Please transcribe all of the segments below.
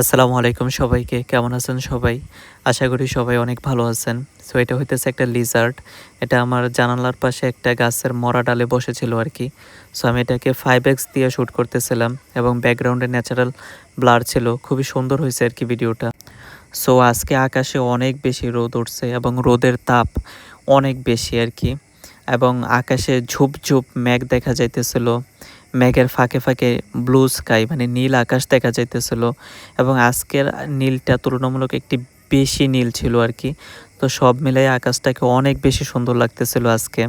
আসসালামু আলাইকুম সবাইকে। কেমন আছেন সবাই? আশা করি সবাই অনেক ভালো আছেন। সো এটা হইতেছে একটা লিজার্ড। এটা আমার জানালার পাশে একটা গাছের মরা ডালে বসেছিল আরকি। সো আমি এটাকে 5x দিয়ে শুট করতেছিলাম এবং ব্যাকগ্রাউন্ডে ন্যাচারাল ব্লার ছিল। খুবই সুন্দর হইছে আরকি ভিডিওটা। সো আজকে আকাশে অনেক বেশি রোদ উঠছে এবং রোদের তাপ অনেক বেশি আরকি। এবং আকাশে ঝুপ মেঘ দেখা যাইতেছিল। মেঘের ফাঁকে ফাঁকে ব্লু স্কাই মানে নীল আকাশ দেখা যাইতেছিল এবং আজকের নীলটা তুলনামূলক একটি বেশি নীল ছিল আর কি। তো সব মিলাই আকাশটাকে অনেক বেশি সুন্দর লাগতেছিল আজকে।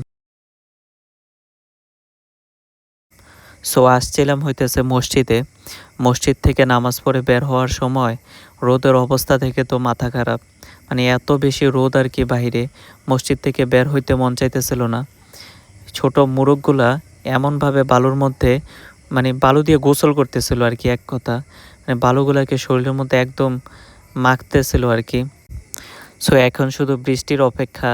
সো আসছিলাম হইতেছে মসজিদে। মসজিদ থেকে নামাজ পড়ে বের হওয়ার সময় রোদের অবস্থা থেকে তো মাথা খারাপ। মানে এত বেশি রোদ আর কি বাহিরে, মসজিদ থেকে বের হইতে মন চাইতেছিল না। ছোট মোরগগুলা এমনভাবে বালুর মধ্যে মানে বালু দিয়ে গোসল করতেছিল আর কি, এক কথা মানে বালুগুলাকে শরীরের মধ্যে একদম মাখতেছিল আর কি। সো এখন শুধু বৃষ্টির অপেক্ষা।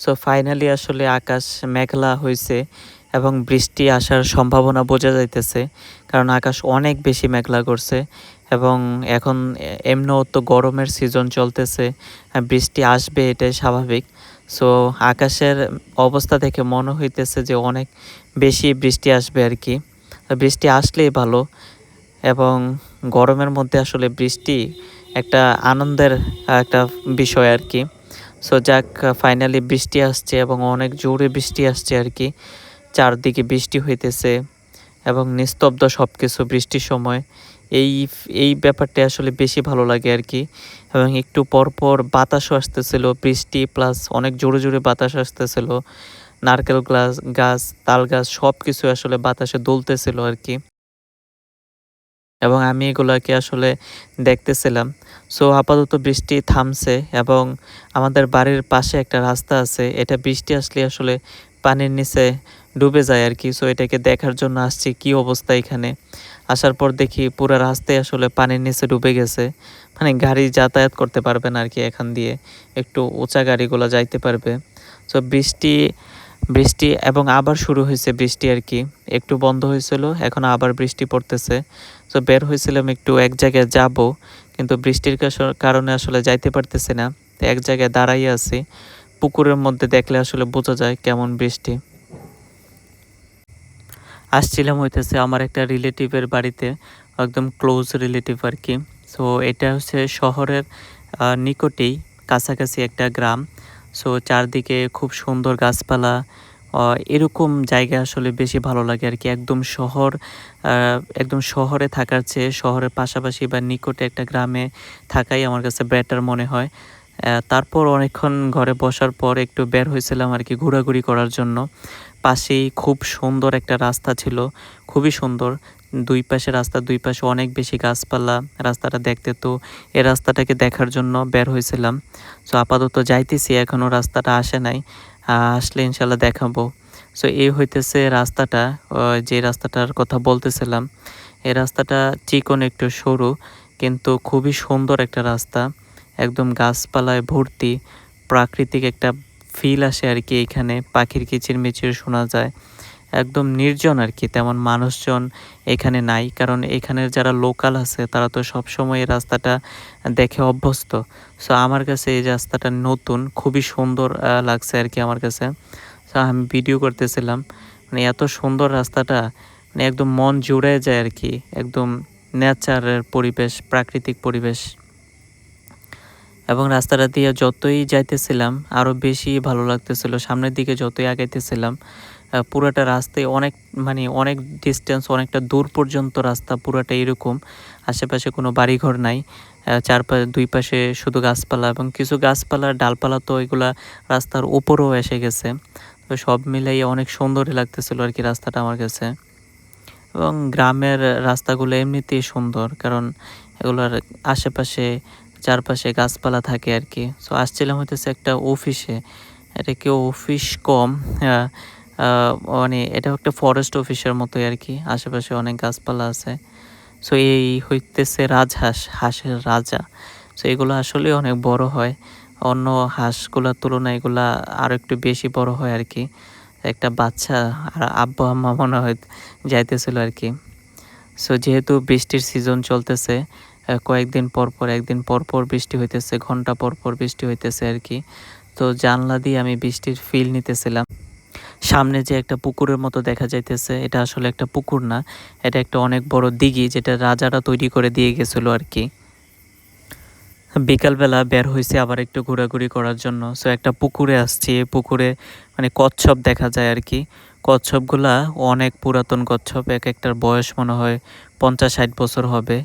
সো ফাইনালি আসলে আকাশ মেঘলা হয়েছে এবং বৃষ্টি আসার সম্ভাবনা বোঝা যাইতেছে, কারণ আকাশ অনেক বেশি মেঘলা করছে এবং এখন এমনিও তো গরমের সিজন চলতেছে, বৃষ্টি আসবে এটাই স্বাভাবিক। সো আকাশের অবস্থা দেখে মনে হইতেছে যে অনেক বেশি বৃষ্টি আসবে আর কি। বৃষ্টি আসলেই ভালো এবং গরমের মধ্যে আসলে বৃষ্টি একটা আনন্দের একটা বিষয় আর কি। সো যাক, ফাইনালি বৃষ্টি আসছে এবং অনেক জোরে বৃষ্টি আসছে আর কি। চারদিকে বৃষ্টি হইতেছে এবং নিস্তব্ধ সব কিছু বৃষ্টির সময়। এই এই ব্যাপারটা আসলে বেশি ভালো লাগে আর কি। এবং একটু পর পর বাতাসও আসতেছিল, বৃষ্টি প্লাস অনেক জোরে জোরে বাতাস আসতেছিল। নারকেল গাছ তাল গাছ সব কিছু আসলে বাতাসে দুলতেছিল আর কি। এবং আমি এগুলাকে আসলে দেখতেছিলাম। সো আপাতত বৃষ্টি থামছে এবং আমাদের বাড়ির পাশে একটা রাস্তা আছে। এটা বৃষ্টি আসলে আসলে পানির নিচে ডুবে যায় আর কি। সো এটাকে দেখার জন্য আসছি কি অবস্থা এখানে। আসার পর দেখি পুরা রাস্তায় আসলে পানির নিচে ডুবে গেছে। মানে গাড়ি যাতায়াত করতে পারবে না আর কি এখান দিয়ে। একটু উঁচা গাড়িগুলো যাইতে পারবে। সো বৃষ্টি বৃষ্টি এবং আবার শুরু হয়েছে বৃষ্টি আর কি। একটু বন্ধ হয়েছিল, এখন আবার বৃষ্টি পড়তেছে। তো বের হয়েছিলাম একটু এক জায়গায় যাব, কিন্তু বৃষ্টির কারণে আসলে যাইতে পারতেছি না। তো এক জায়গায় দাঁড়াই আছি। পুকুরের মধ্যে দেখলে আসলে বোঝা যায় কেমন বৃষ্টি। আসছিলাম হইতেছে আমার একটা রিলেটিভের বাড়িতে, একদম ক্লোজ রিলেটিভ আর কি। সো এটা হচ্ছে শহরের নিকটেই, কাছাকাছি একটা গ্রাম। সো চারদিকে খুব সুন্দর গাছপালা, এরকম জায়গা আসলে বেশি ভালো লাগে আর কি। একদম শহরে থাকার চেয়ে শহরের পাশাপাশি বা নিকটে একটা গ্রামে থাকাই আমার কাছে বেটার মনে হয়। তারপর অনেকক্ষণ ঘরে বসার পর একটু বের হয়েছিলাম আর কি ঘোরাঘুরি করার জন্য। পাশেই খুব সুন্দর একটা রাস্তা ছিল, খুবই সুন্দর। দুই পাশে রাস্তা, দুই পাশে অনেক বেশি গাছপালা রাস্তাটা দেখতে। তো এই রাস্তাটাকে দেখার জন্য বের হয়েছিলাম। সো আপাতত যাইতেছি, এখনও রাস্তাটা আসে নাই। আসলে ইনশাল্লাহ দেখাবো। সো এই হইতেছে রাস্তাটা, যে রাস্তাটার কথা বলতেছিলাম। এই রাস্তাটা চিকন একটু সরু, কিন্তু খুবই সুন্দর একটা রাস্তা। একদম গাছপালায় ভর্তি, প্রাকৃতিক একটা ফিল আসে আর কি। এখানে পাখির কিচিরমিচির শোনা যায়। একদম নির্জন আর কি, তেমন মানুষজন এখানে নাই, কারণ এখানের যারা লোকাল আছে তারা তো সবসময় এই রাস্তাটা দেখে অভ্যস্ত। সো আমার কাছে এই রাস্তাটা নতুন, খুবই সুন্দর লাগছে আর কি আমার কাছে। সো আমি ভিডিও করতেছিলাম, মানে এত সুন্দর রাস্তাটা, মানে একদম মন জুড়ে যায় আর কি। একদম নেচারের পরিবেশ, প্রাকৃতিক পরিবেশ। এবং রাস্তাটা দিয়ে যতই যাইতেছিলাম আরও বেশি ভালো লাগতেছিল। সামনের দিকে যতই আগাইতেছিলাম পুরাটা রাস্তায় অনেক, মানে অনেক ডিস্টেন্স, অনেকটা দূর পর্যন্ত রাস্তা পুরাটা এরকম। আশেপাশে কোনো বাড়িঘর নাই। দুই পাশে শুধু গাছপালা এবং কিছু গাছপালার ডালপালা তো এগুলা রাস্তার উপরেও এসে গেছে। তো সব মিলাই অনেক সুন্দরই লাগতেছিল আর কি রাস্তাটা আমার কাছে। এবং গ্রামের রাস্তাগুলো এমনিতেই সুন্দর, কারণ এগুলোর আশেপাশে চারপাশে গাছপালা থাকে আর কি। সো আসছিলাম হইতেছে একটা অফিসে। এটা কি অফিস কম, আহ, আহ, মানে এটা একটা ফরেস্ট অফিসের মতোই আর কি। আশেপাশে অনেক গাছপালা আছে। সো এই হইতেছে রাজহাঁস, হাঁসের রাজা। সো এগুলো আসলে অনেক বড় হয়, অন্য হাঁসগুলোর তুলনায় এগুলা আরও একটু বেশি বড় হয় আর কি। একটা বাচ্চা আর আব্বা আম্মা মনে হয় যাইতেছিল আর কি। সো যেহেতু বৃষ্টির সিজন চলতেছে, কয়েকদিন পর পর একদিন পর পর বৃষ্টি হইতেছে, ঘন্টা পর পর বৃষ্টি হইতেছে আর কি। তো জানলা দিয়ে আমি বৃষ্টির ফিল নিতেছিলাম। সামনে যে একটা পুকুরের মতো দেখা যাইতেছে, এটা আসলে একটা পুকুর না, এটা একটা অনেক বড় দিঘি যেটা রাজারা তৈরি করে দিয়ে গেছিলো আর কি। বিকালবেলা বের হইছি আবার একটু ঘোরাঘুরি করার জন্য। সো একটা পুকুরে আসছি, এই পুকুরে মানে কচ্ছপ দেখা যায় আর কি। কচ্ছপগুলা অনেক পুরাতন কচ্ছপ, এক একটার বয়স মনে হয় 50-60 বছর হবে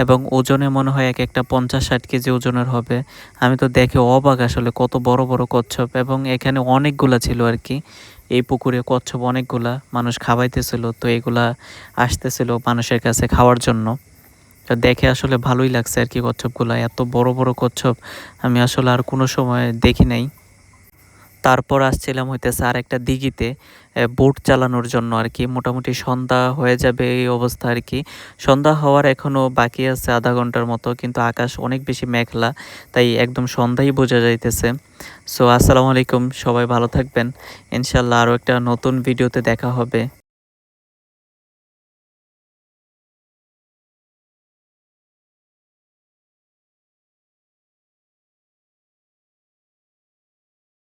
এবং ওজনে মনে হয় এক একটা 50-60 কেজি ওজনের হবে। আমি তো দেখে অবাক আসলে, কত বড় বড় কচ্ছপ, এবং এখানে অনেকগুলা ছিল আর কি। এই পুকুরে কচ্ছপ অনেকগুলা, মানুষ খাওয়াইতেছিল, তো এগুলা আসতেছিল মানুষের কাছে খাওয়ার জন্য। তো দেখে আসলে ভালোই লাগছে আর কি, কচ্ছপগুলা এত বড় বড় কচ্ছপ আমি আসলে আর কোনো সময় দেখি নাই। তারপর আসছিলাম হইতেছে আর একটা দিঘিতে বোট চালানোর জন্য আর কি। মোটামুটি সন্ধ্যা হয়ে যাবে এই অবস্থা আর কি। সন্ধ্যা হওয়ার এখনও বাকি আছে আধা ঘন্টার মতো, কিন্তু আকাশ অনেক বেশি মেঘলা, তাই একদম সন্ধ্যাই বোঝা যাইতেছে। সো আসসালামু আলাইকুম, সবাই ভালো থাকবেন। ইনশাল্লাহ আরও একটা নতুন ভিডিওতে দেখা হবে।